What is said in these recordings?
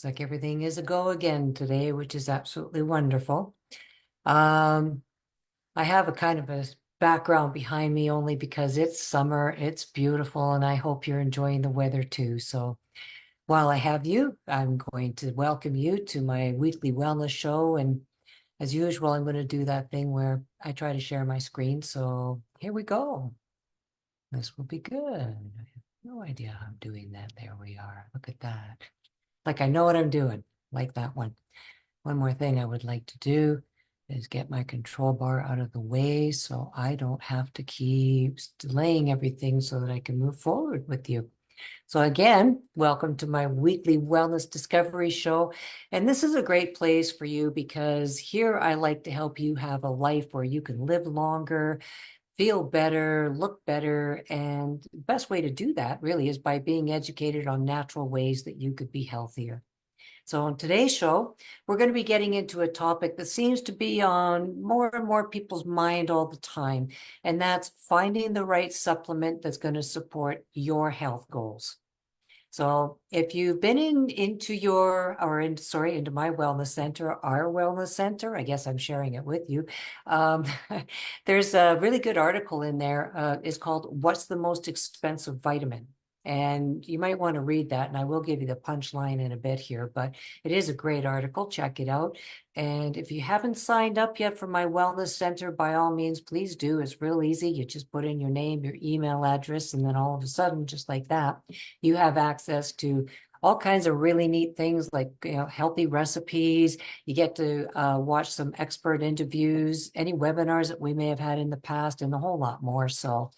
Looks like everything is a go again today, which is absolutely wonderful. Um, I have a kind of a background behind me only because it's summer, it's beautiful, and I hope you're enjoying the weather too. So while I have you, I'm going to welcome you to my weekly wellness show. And as usual, I'm going to do that thing where I try to share my screen. So here we go. This will be good. I have no idea how I'm doing that. There we are. Look at that. Like I know what I'm doing, like that one. One more thing I would like to do is get my control bar out of the way so I don't have to keep delaying everything so that I can move forward with you. So again, welcome to my weekly wellness discovery show. And this is a great place for you because here I like to help you have a life where you can live longer, feel better, look better. And the best way to do that really is by being educated on natural ways that you could be healthier. So on today's show, we're going to be getting into a topic that seems to be on more and more people's mind all the time, and that's finding the right supplement that's going to support your health goals. So if you've been into into my wellness center, our wellness center, I guess I'm sharing it with you. Um, there's a really good article in there. It's called "What's the Most Expensive Vitamin?" And you might want to read that, and I will give you the punchline in a bit here, but it is a great article. Check it out. And if you haven't signed up yet for my wellness center, by all means, please do. It's real easy. You just put in your name, your email address, and then all of a sudden, just like that, you have access to all kinds of really neat things like healthy recipes. You get to watch some expert interviews, any webinars that we may have had in the past, and a whole lot more. So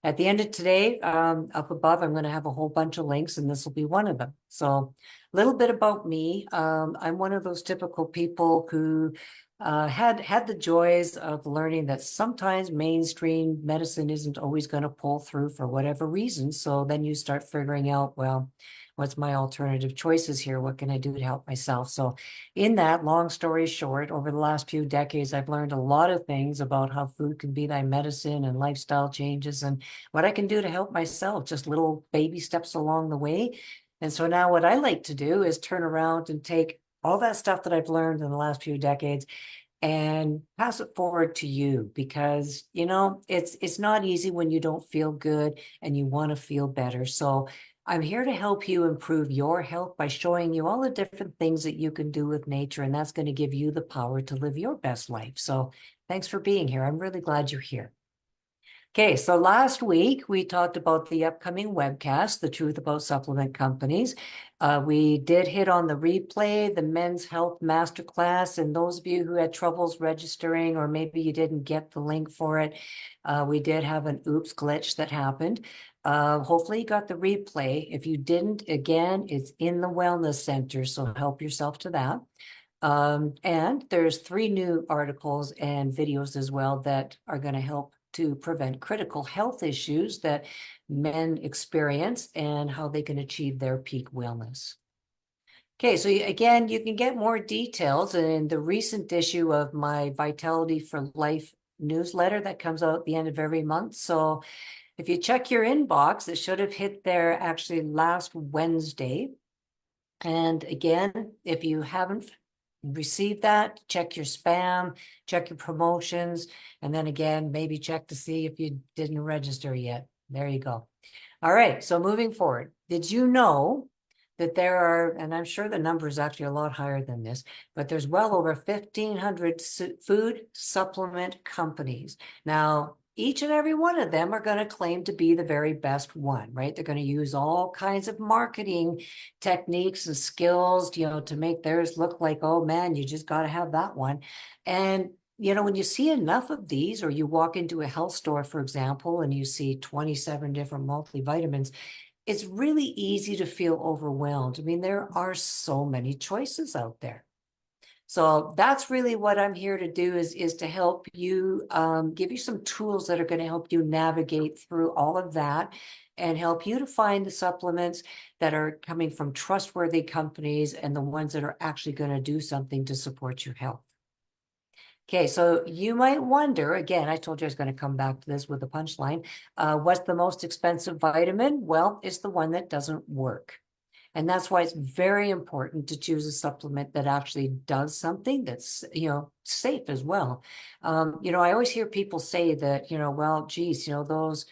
at the end of today, up above, I'm going to have a whole bunch of links, and this will be one of them. So a little bit about me. I'm one of those typical people who had the joys of learning that sometimes mainstream medicine isn't always going to pull through for whatever reason. So then you start figuring out, well, what's my alternative choices here? What can I do to help myself? So in that, long story short, over the last few decades, I've learned a lot of things about how food can be thy medicine and lifestyle changes and what I can do to help myself, just little baby steps along the way. And so now what I like to do is turn around and take all that stuff that I've learned in the last few decades and pass it forward to you because it's not easy when you don't feel good and you want to feel better. So I'm here to help you improve your health by showing you all the different things that you can do with nature, and that's going to give you the power to live your best life. So thanks for being here. I'm really glad you're here. Okay, so last week we talked about the upcoming webcast, The Truth About Supplement Companies. We did hit on the replay, the Men's Health Masterclass, and those of you who had troubles registering or maybe you didn't get the link for it, we did have an oops glitch that happened. Hopefully you got the replay. If you didn't, again, it's in the Wellness Center, so help yourself to that. And there's 3 new articles and videos as well that are going to help to prevent critical health issues that men experience and how they can achieve their peak wellness. Okay, so again, you can get more details in the recent issue of my Vitality for Life newsletter that comes out at the end of every month. So if you check your inbox, it should have hit there actually last Wednesday. And again, if you haven't received that, check your spam, check your promotions, and then again, maybe check to see if you didn't register yet. There you go. All right, so moving forward, did you know that there are, and I'm sure the number is actually a lot higher than this, but there's well over 1,500 food supplement companies. Now, each and every one of them are going to claim to be the very best one, right? They're going to use all kinds of marketing techniques and skills, to make theirs look like, oh man, you just got to have that one. And when you see enough of these, or you walk into a health store, for example, and you see 27 different multivitamins, it's really easy to feel overwhelmed. I mean, there are so many choices out there. So that's really what I'm here to do is to help you, give you some tools that are going to help you navigate through all of that and help you to find the supplements that are coming from trustworthy companies and the ones that are actually going to do something to support your health. Okay, so you might wonder, again, I told you I was going to come back to this with a punchline. What's the most expensive vitamin? Well, it's the one that doesn't work. And that's why it's very important to choose a supplement that actually does something that's, safe as well. I always hear people say that, well, geez, those,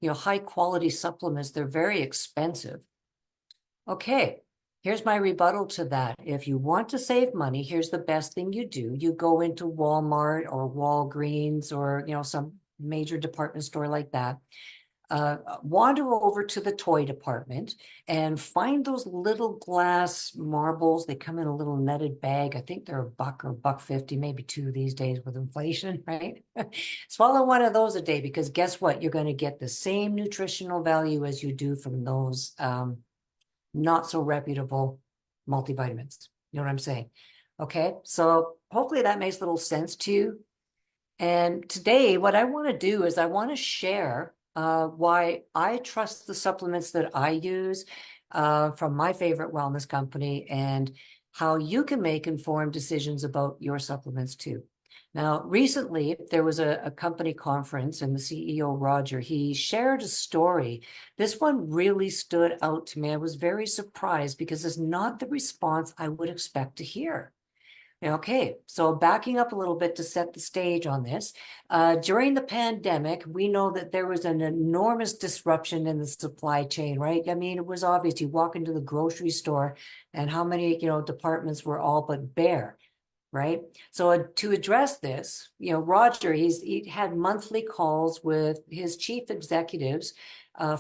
high quality supplements, they're very expensive. Okay, here's my rebuttal to that. If you want to save money, here's the best thing you do. You go into Walmart or Walgreens or, some major department store like that. Wander over to the toy department and find those little glass marbles. They come in a little netted bag. I think they're $1 or $1.50, maybe two these days with inflation, right? Swallow one of those a day, because guess what? You're going to get the same nutritional value as you do from those not so reputable multivitamins. You know what I'm saying? Okay, so hopefully that makes a little sense to you. And today, what I want to do is I want to share why I trust the supplements that I use from my favorite wellness company, and how you can make informed decisions about your supplements too. Now, recently, there was a company conference, and the CEO, Roger, he shared a story. This one really stood out to me. I was very surprised because it's not the response I would expect to hear. Okay, so backing up a little bit to set the stage on this, during the pandemic, we know that there was an enormous disruption in the supply chain, right? I mean, it was obvious. You walk into the grocery store and how many, departments were all but bare, right? So to address this, Roger, he had monthly calls with his chief executives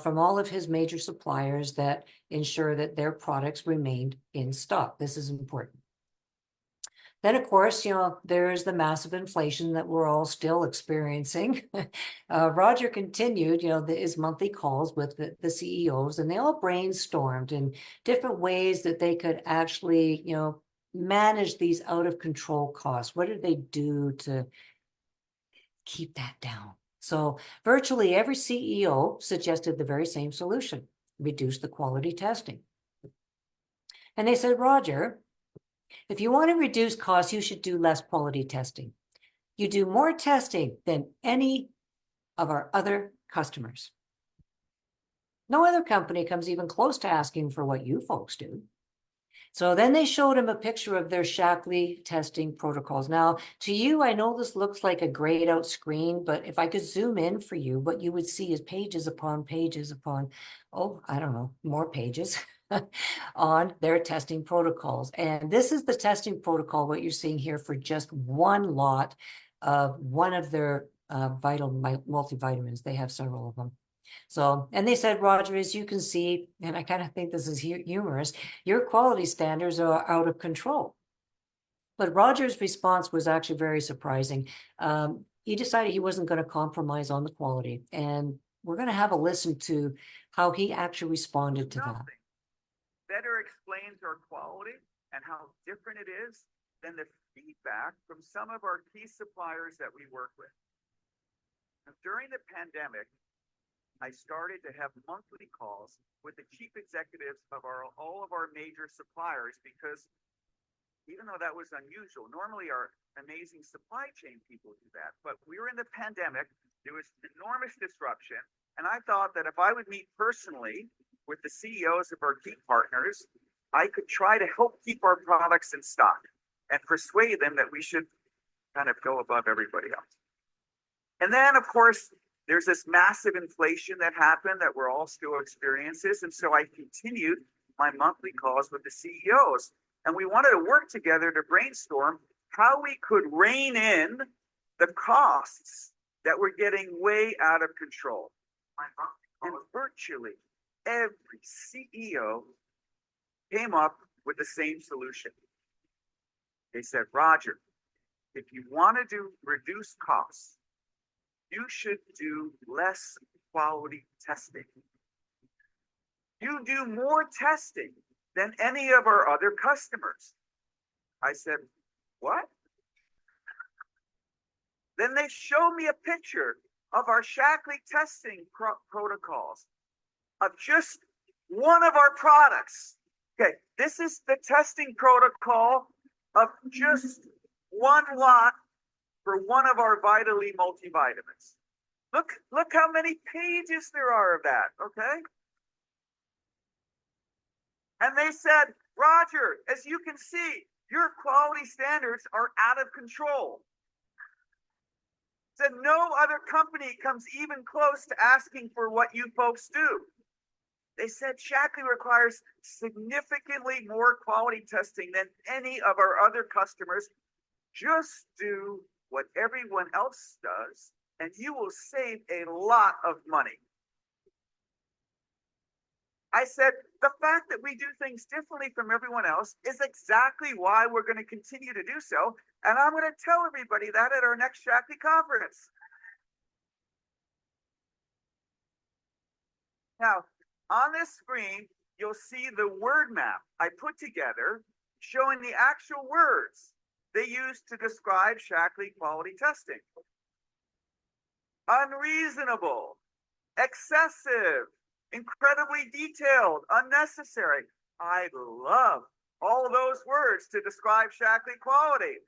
from all of his major suppliers that ensure that their products remained in stock. This is important. Then, of course, there's the massive inflation that we're all still experiencing. Roger continued, his monthly calls with the CEOs, and they all brainstormed in different ways that they could actually, manage these out of control costs. What did they do to keep that down? So virtually every CEO suggested the very same solution: reduce the quality testing. And they said, Roger, if you want to reduce costs, you should do less quality testing. You do more testing than any of our other customers. No other company comes even close to asking for what you folks do. So then they showed him a picture of their Shaklee testing protocols. Now, to you, I know this looks like a grayed out screen, but if I could zoom in for you, what you would see is pages upon pages upon, I don't know, more pages on their testing protocols. And this is the testing protocol, what you're seeing here, for just one lot of one of their vital multivitamins. They have several of them. So, and they said, Roger, as you can see, and I kind of think this is humorous, your quality standards are out of control. But Roger's response was actually very surprising. He decided he wasn't going to compromise on the quality. And we're going to have a listen to how he actually responded to that. Better explains our quality and how different it is than the feedback from some of our key suppliers that we work with. Now, during the pandemic, I started to have monthly calls with the chief executives of all of our major suppliers, because even though that was unusual, normally our amazing supply chain people do that. But we were in the pandemic, there was enormous disruption. And I thought that if I would meet personally with the CEOs of our key partners, I could try to help keep our products in stock and persuade them that we should kind of go above everybody else. And then, of course, there's this massive inflation that happened that we're all still experiencing. And so I continued my monthly calls with the CEOs. And we wanted to work together to brainstorm how we could rein in the costs that were getting way out of control. And virtually every CEO came up with the same solution. They said, Roger, if you want to reduce costs, you should do less quality testing. You do more testing than any of our other customers. I said, what? Then they showed me a picture of our Shaklee testing protocols of just one of our products. Okay, this is the testing protocol of just one lot for one of our Vitally multivitamins. Look how many pages there are of that, okay? And they said, Roger, as you can see, your quality standards are out of control. Said no other company comes even close to asking for what you folks do. They said Shaklee requires significantly more quality testing than any of our other customers. Just do what everyone else does, and you will save a lot of money. I said, the fact that we do things differently from everyone else is exactly why we're going to continue to do so. And I'm going to tell everybody that at our next Shaklee conference. Now, on this screen, you'll see the word map I put together showing the actual words they use to describe Shaklee quality testing. Unreasonable, excessive, incredibly detailed, unnecessary. I love all those words to describe Shaklee quality.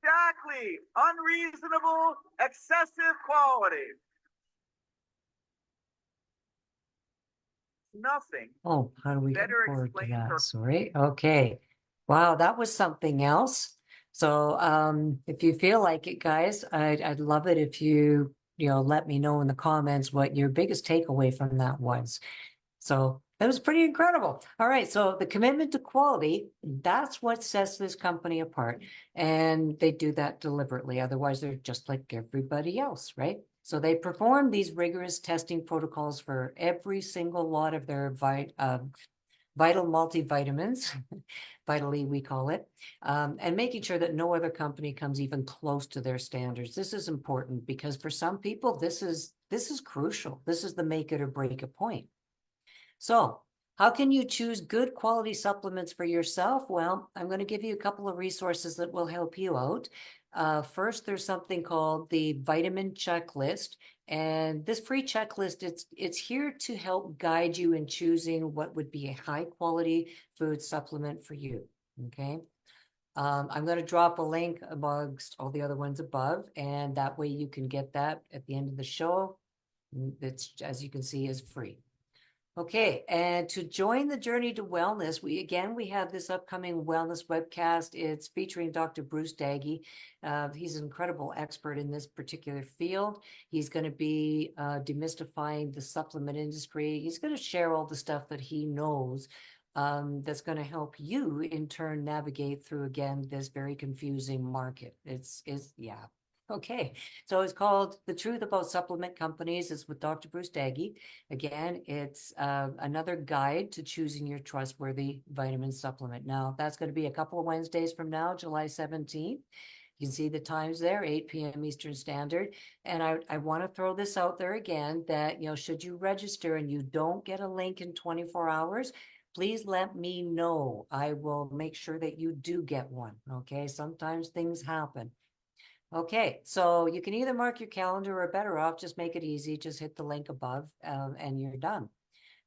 Shaklee, unreasonable, excessive quality. Nothing. Oh, how do we get Better forward to explains that? our Sorry. Okay. Wow, that was something else. So if you feel like it, guys, I'd love it if you let me know in the comments what your biggest takeaway from that was. So that was pretty incredible. All right, so the commitment to quality, that's what sets this company apart. And they do that deliberately. Otherwise, they're just like everybody else, right? So they perform these rigorous testing protocols for every single lot of their vital multivitamins, Vitally we call it, and making sure that no other company comes even close to their standards. This is important because for some people, this is crucial. This is the make it or break it point. So how can you choose good quality supplements for yourself? Well, I'm going to give you a couple of resources that will help you out. First, there's something called the vitamin checklist. And this free checklist, it's here to help guide you in choosing what would be a high quality food supplement for you. Okay. I'm going to drop a link amongst all the other ones above, and that way you can get that at the end of the show. It's, as you can see, is free. Okay, and to join the journey to wellness, we have this upcoming wellness webcast. It's featuring Dr. Bruce Daggy. He's an incredible expert in this particular field. He's going to be demystifying the supplement industry. He's going to share all the stuff that he knows that's going to help you in turn navigate through, again, this very confusing market. Yeah. Okay, so it's called The Truth About Supplement Companies. It's with Dr. Bruce Daggy. Again, it's another guide to choosing your trustworthy vitamin supplement. Now, that's going to be a couple of Wednesdays from now, July 17th. You can see the times there, 8 p.m. Eastern Standard. And I want to throw this out there again that, should you register and you don't get a link in 24 hours, please let me know. I will make sure that you do get one. Okay, sometimes things happen. Okay, so you can either mark your calendar or better off, just make it easy. Just hit the link above and you're done.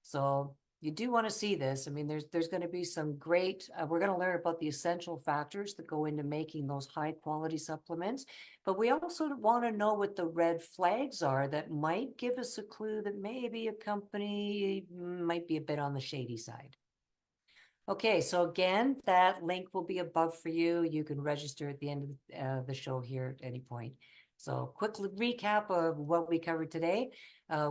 So you do want to see this. I mean, there's going to be some great, we're going to learn about the essential factors that go into making those high quality supplements. But we also want to know what the red flags are that might give us a clue that maybe a company might be a bit on the shady side. Okay, so again, that link will be above for you. You can register at the end of the show here at any point. So quick recap of what we covered today.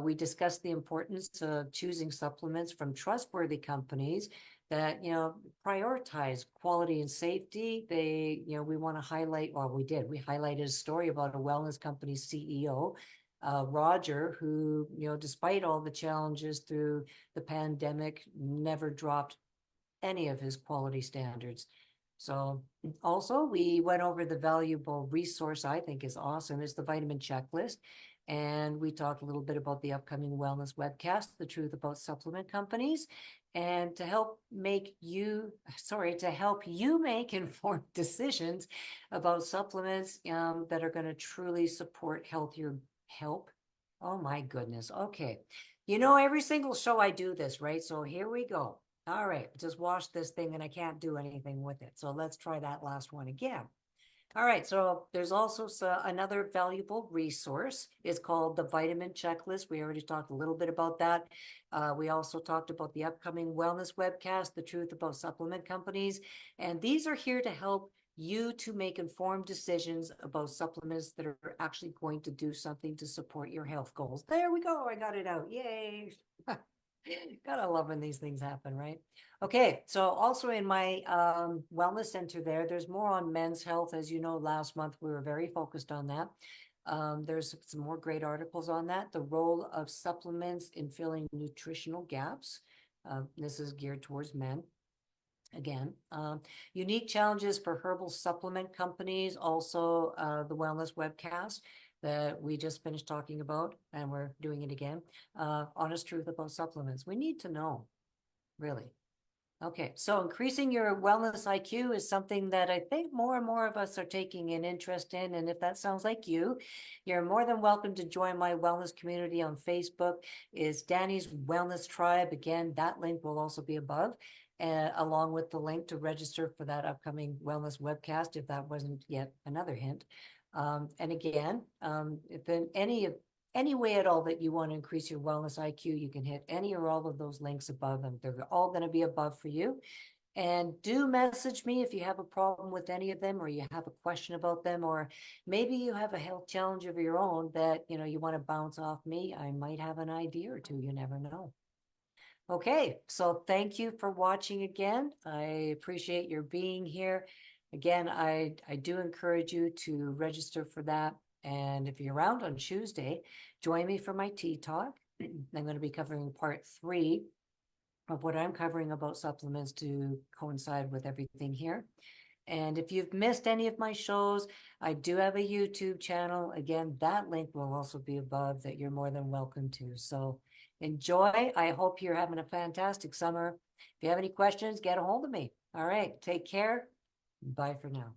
We discussed the importance of choosing supplements from trustworthy companies that, prioritize quality and safety. We want to highlight, or we highlighted a story about a wellness company's CEO, Roger, who, despite all the challenges through the pandemic, never dropped any of his quality standards. So also we went over the valuable resource I think is awesome is the vitamin checklist. And we talked a little bit about the upcoming wellness webcast, The Truth About Supplement Companies, and to help you make informed decisions about supplements that are going to truly support healthier help. Oh my goodness. Okay. Every single show I do this, right? So here we go. All right, just wash this thing and I can't do anything with it. So let's try that last one again. All right, so there's also another valuable resource. It's called the Vitamin Checklist. We already talked a little bit about that. We also talked about the upcoming wellness webcast, The Truth About Supplement Companies. And these are here to help you to make informed decisions about supplements that are actually going to do something to support your health goals. There we go. I got it out. Yay. Gotta love when these things happen, right? Okay, so also in my wellness center there's more on men's health. As you know, last month we were very focused on that. There's some more great articles on that. The role of supplements in filling nutritional gaps. This is geared towards men. Again, unique challenges for herbal supplement companies. Also, the wellness webcast that we just finished talking about, and we're doing it again. Honest truth about supplements. We need to know, really. Okay, so increasing your wellness IQ is something that I think more and more of us are taking an interest in. And if that sounds like you're more than welcome to join my wellness community on Facebook. Is Danny's Wellness Tribe. Again, that link will also be above, along with the link to register for that upcoming wellness webcast, if that wasn't yet another hint. And again, if in any way at all that you want to increase your wellness IQ, you can hit any or all of those links above, and they're all going to be above for you. And do message me if you have a problem with any of them, or you have a question about them, or maybe you have a health challenge of your own that you want to bounce off me. I might have an idea or two. You never know. Okay, so thank you for watching again. I appreciate your being here. Again, I do encourage you to register for that. And if you're around on Tuesday, join me for my tea talk. I'm going to be covering part 3 of what I'm covering about supplements to coincide with everything here. And if you've missed any of my shows, I do have a YouTube channel. Again, that link will also be above, that you're more than welcome to. So enjoy. I hope you're having a fantastic summer. If you have any questions, get a hold of me. All right, take care. Bye for now.